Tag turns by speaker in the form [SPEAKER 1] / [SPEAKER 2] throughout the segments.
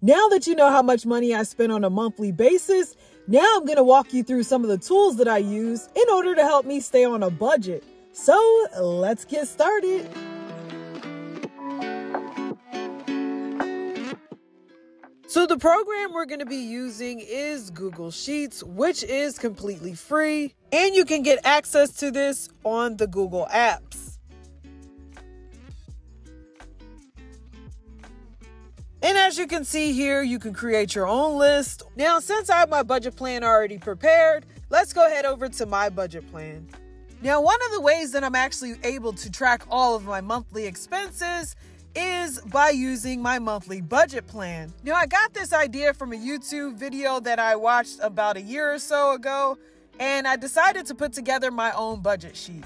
[SPEAKER 1] Now that you know how much money I spend on a monthly basis, now I'm going to walk you through some of the tools that I use in order to help me stay on a budget. So let's get started. So the program we're going to be using is Google Sheets, which is completely free, and you can get access to this on the Google apps. And as you can see here, you can create your own list. Now, since I have my budget plan already prepared, let's go ahead over to my budget plan. Now, one of the ways that I'm actually able to track all of my monthly expenses is by using my monthly budget plan. Now, I got this idea from a YouTube video that I watched about a year or so ago, and I decided to put together my own budget sheet.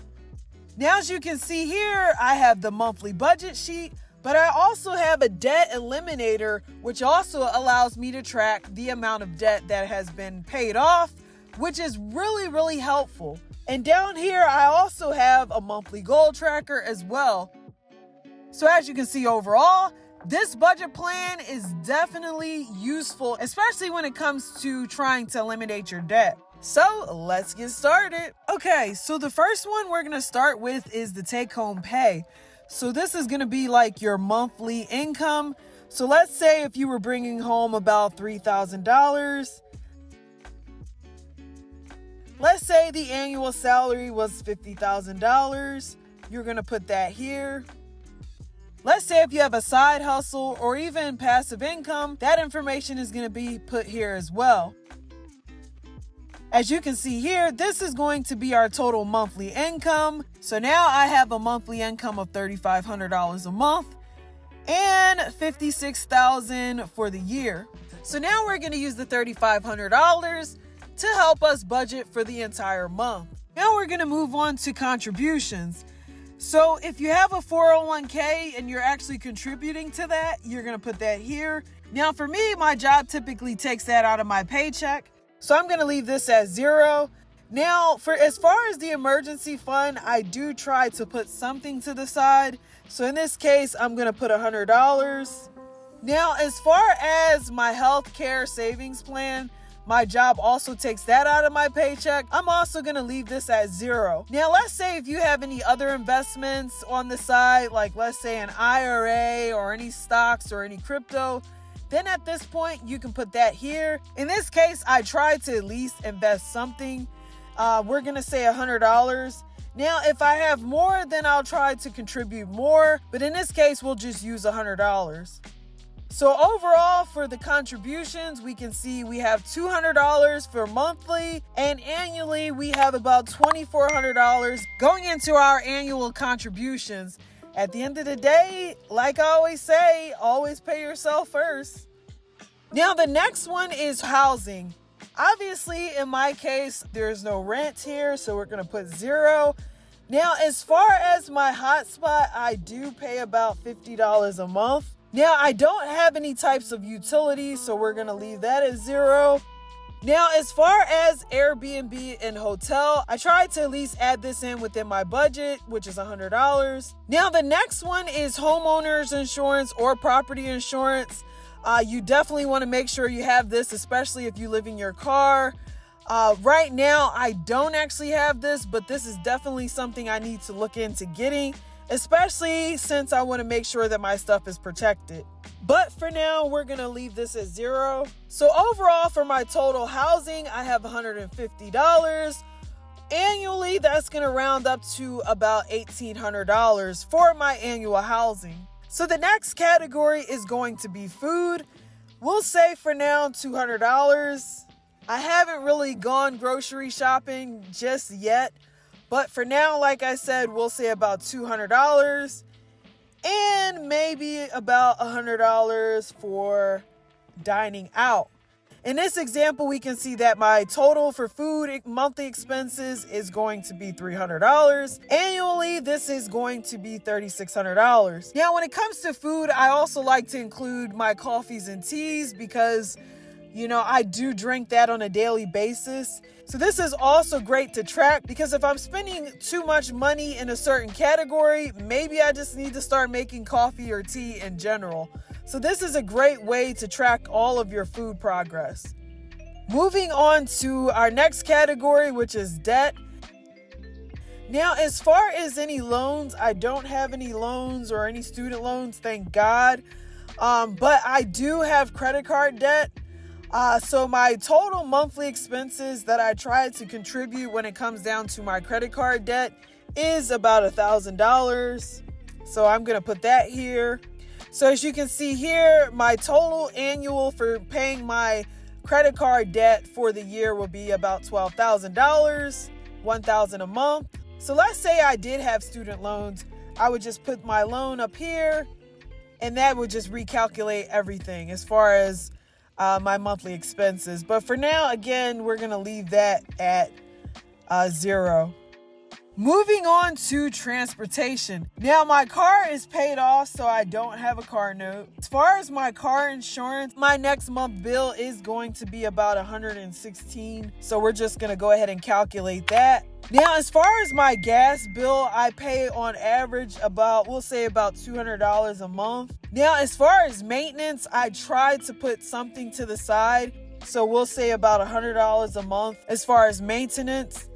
[SPEAKER 1] Now, as you can see here, I have the monthly budget sheet, but I also have a debt eliminator, which also allows me to track the amount of debt that has been paid off, which is really helpful. And down here, I also have a monthly goal tracker as well. So as you can see overall, this budget plan is definitely useful, especially when it comes to trying to eliminate your debt. So let's get started. Okay, so the first one we're going to start with is the take-home pay. So this is going to be like your monthly income. So let's say if you were bringing home about $3,000. Let's say the annual salary was $50,000. You're going to put that here. Let's say if you have a side hustle or even passive income, that information is going to be put here as well. As you can see here, this is going to be our total monthly income. So now I have a monthly income of $3,500 a month and $56,000 for the year. So now we're going to use the $3,500 to help us budget for the entire month. Now we're going to move on to contributions. So if you have a 401k and you're actually contributing to that, you're going to put that here. Now for me, my job typically takes that out of my paycheck. So I'm going to leave this at 0. Now for as far as the emergency fund, I do try to put something to the side. So in this case, I'm going to put $100. Now as far as my healthcare savings plan, my job also takes that out of my paycheck. I'm also going to leave this at 0. Now, let's say if you have any other investments on the side, like let's say an IRA or any stocks or any crypto, then at this point, you can put that here. In this case, I try to at least invest something. We're going to say $100. Now, if I have more, then I'll try to contribute more. But in this case, we'll just use $100. So overall, for the contributions, we can see we have $200 for monthly, and annually we have about $2,400 going into our annual contributions. At the end of the day, like I always say, always pay yourself first. Now the next one is housing. Obviously, in my case, there's no rent here, so we're going to put 0. Now, as far as my hotspot, I do pay about $50 a month. Now, I don't have any types of utilities, so we're going to leave that at 0. Now, as far as Airbnb and hotel, I try to at least add this in within my budget, which is $100. Now, the next one is homeowners insurance or property insurance. You definitely want to make sure you have this, especially if you live in your car. Right now, I don't actually have this, but this is definitely something I need to look into getting, especially since I want to make sure that my stuff is protected. But for now, we're going to leave this at 0. So overall, for my total housing, I have $150. Annually, that's going to round up to about $1,800 for my annual housing. So the next category is going to be food. We'll say for now $200. I haven't really gone grocery shopping just yet. But for now, like I said, we'll say about $200 and maybe about $100 for dining out. In this example, we can see that my total for food monthly expenses is going to be $300. Annually, this is going to be $3,600. Now, when it comes to food, I also like to include my coffees and teas because, you know, I do drink that on a daily basis. So this is also great to track because if I'm spending too much money in a certain category, maybe I just need to start making coffee or tea in general. So this is a great way to track all of your food progress. Moving on to our next category, which is debt. Now, as far as any loans, I don't have any loans or any student loans, thank God. But I do have credit card debt. So my total monthly expenses that I try to contribute when it comes down to my credit card debt is about $1,000. So I'm going to put that here. So as you can see here, my total annual for paying my credit card debt for the year will be about $12,000, $1,000 a month. So let's say I did have student loans. I would just put my loan up here, and that would just recalculate everything as far as my monthly expenses. But for now, again, we're going to leave that at 0. Moving on to transportation. Now, my car is paid off, so I don't have a car note. As far as my car insurance, my next month bill is going to be about $116. So we're just going to go ahead and calculate that. Now, as far as my gas bill, I pay on average we'll say about $200 a month. Now, as far as maintenance, I try to put something to the side. So we'll say about $100 a month as far as maintenance.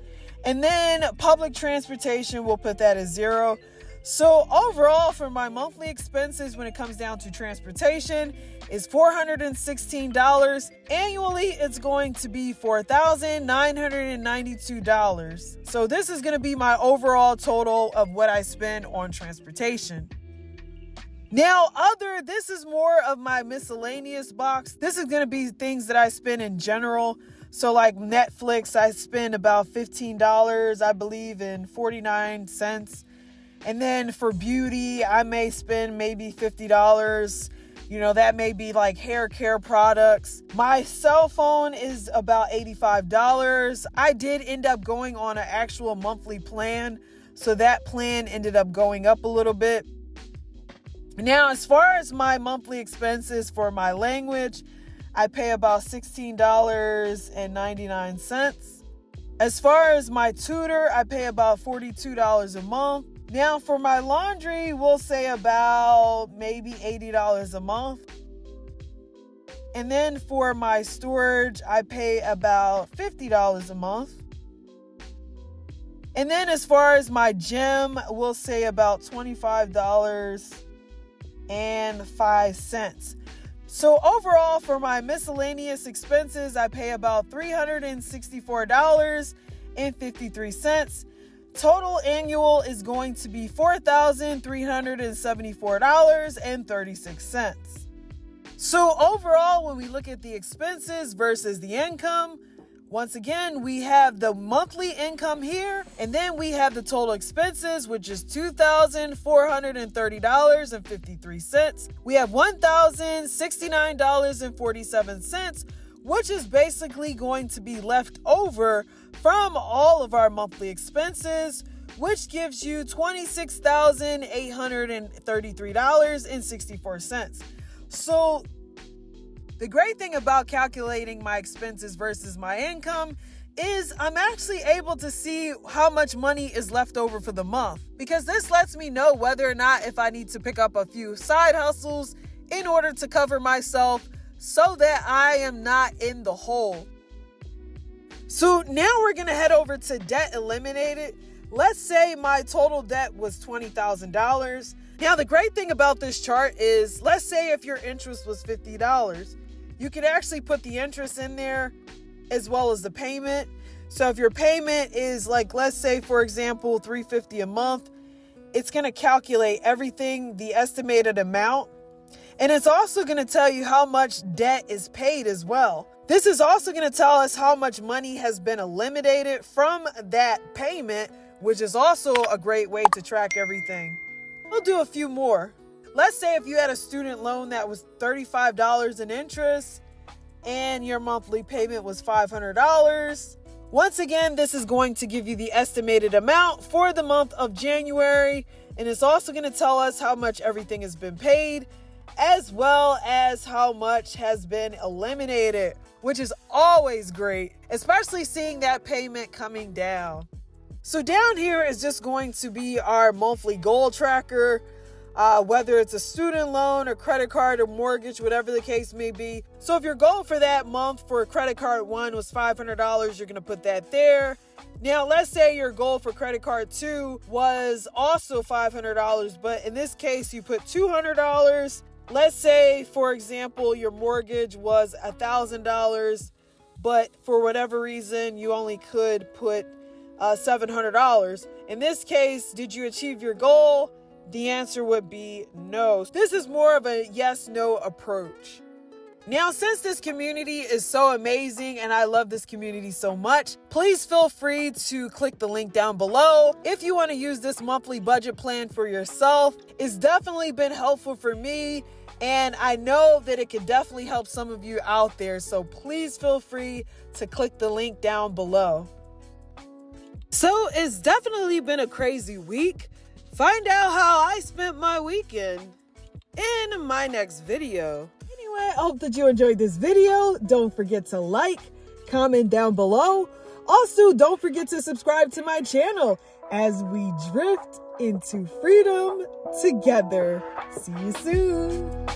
[SPEAKER 1] And then public transportation, we'll put that as 0. So overall, for my monthly expenses when it comes down to transportation is $416. Annually, it's going to be $4,992. So this is going to be my overall total of what I spend on transportation. Now, this is more of my miscellaneous box. This is going to be things that I spend in general. So like Netflix, I spend about $15, I believe, and 49 cents. And then for beauty, I may spend maybe $50. That may be like hair care products. My cell phone is about $85. I did end up going on an actual monthly plan. So that plan ended up going up a little bit. Now, as far as my monthly expenses for my language, I pay about $16.99. As far as my tutor, I pay about $42 a month. Now, for my laundry, we'll say about maybe $80 a month. And then for my storage, I pay about $50 a month. And then as far as my gym, we'll say about $25.05. So overall, for my miscellaneous expenses, I pay about $364.53. Total annual is going to be $4,374.36. So overall, when we look at the expenses versus the income, once again, we have the monthly income here, and then we have the total expenses, which is $2,430.53. We have $1,069.47, which is basically going to be left over from all of our monthly expenses, which gives you $26,833.64. So the great thing about calculating my expenses versus my income is I'm actually able to see how much money is left over for the month, because this lets me know whether or not if I need to pick up a few side hustles in order to cover myself so that I am not in the hole. So now we're going to head over to debt eliminated. Let's say my total debt was $20,000. Now, the great thing about this chart is, let's say if your interest was $50, you could actually put the interest in there as well as the payment. So if your payment is like, let's say, for example, $350 a month, it's going to calculate everything, the estimated amount. And it's also going to tell you how much debt is paid as well. This is also going to tell us how much money has been eliminated from that payment, which is also a great way to track everything. We'll do a few more. Let's say if you had a student loan that was $35 in interest and your monthly payment was $500. Once again, this is going to give you the estimated amount for the month of January, and it's also going to tell us how much everything has been paid, as well as how much has been eliminated, which is always great, especially seeing that payment coming down. So down here is just going to be our monthly goal tracker. whether it's a student loan or credit card or mortgage, whatever the case may be. So if your goal for that month for credit card 1 was $500, you're going to put that there. Now, let's say your goal for credit card 2 was also $500, but in this case, you put $200. Let's say, for example, your mortgage was $1,000, but for whatever reason, you only could put $700. In this case, did you achieve your goal? The answer would be no. This is more of a yes-no approach. Now, since this community is so amazing and I love this community so much, please feel free to click the link down below if you want to use this monthly budget plan for yourself. It's definitely been helpful for me, and I know that it could definitely help some of you out there. So please feel free to click the link down below. So it's definitely been a crazy week. Find out how I spent my weekend in my next video. Anyway, I hope that you enjoyed this video. Don't forget to like, comment down below. Also, don't forget to subscribe to my channel as we drift into freedom together. See you soon.